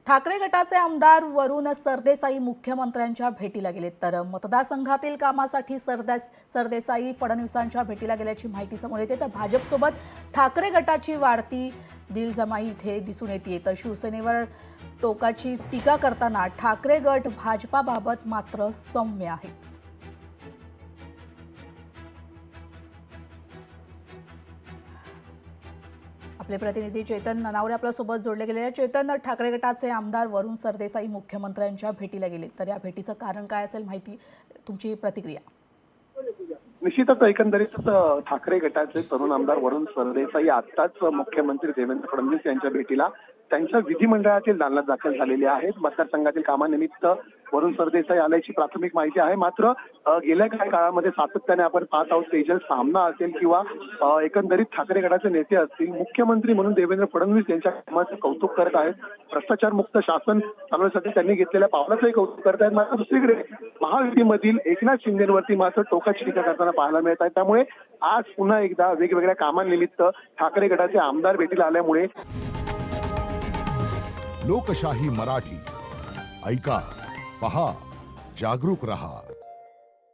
ठाकरे गटाचे आमदार वरुण सरदेसाई मुख्यमंत्र्यांच्या भेटीला गेलेत, तर मतदारसंघातील कामासाठी सरदेसाई फडणवीसांच्या भेटीला गेल्याची माहिती समोर येते। तर भाजपसोबत ठाकरे गटाची वाढती दिलजमाई इथे दिसून येते। तर शिवसेनेवर टोकाची टीका करताना ठाकरे गट भाजपाबाबत मात्र सौम्य आहे। आपले प्रतिनिधी चेतन ननावरे आपल्या सोबत जोडले गेले आहेत। चेतन, ठाकरे गटाचे आमदार वरुण सरदेसाई मुख्यमंत्र्यांच्या भेटीला गेले, तर या भेटीचं कारण काय असेल, माहिती, तुमची प्रतिक्रिया? निश्चितच एकंदरीत ठाकरे गटाचे तरुण आमदार वरुण सरदेसाई आताच मुख्यमंत्री देवेंद्र फडणवीस यांच्या भेटीला त्यांच्या विधिमंडळातील दालनात दाखल झालेले आहेत। मतदारसंघातील कामानिमित्त वरुण सरदेसाई आल्याची प्राथमिक माहिती आहे। मात्र गेल्या काही काळामध्ये सातत्याने आपण पाहत आहोत, तेजल सामना असेल किंवा एकंदरीत ठाकरे गटाचे नेते असतील, मुख्यमंत्री म्हणून देवेंद्र फडणवीस यांच्या कामाचं कौतुक करत आहेत। भ्रष्टाचारमुक्त शासन चालवण्यासाठी त्यांनी घेतलेल्या पावलाचंही कौतुक करत आहेत। मात्र दुसरीकडे महायुतीमधील एकनाथ शिंदेवरती मात्र टोकाची टीका करताना पाहायला मिळत आहे। त्यामुळे आज पुन्हा एकदा वेगवेगळ्या कामांनिमित्त ठाकरे गटाचे आमदार भेटीला आल्यामुळे लोकशाही मराठी ऐका, पहा, जागरूक रहा।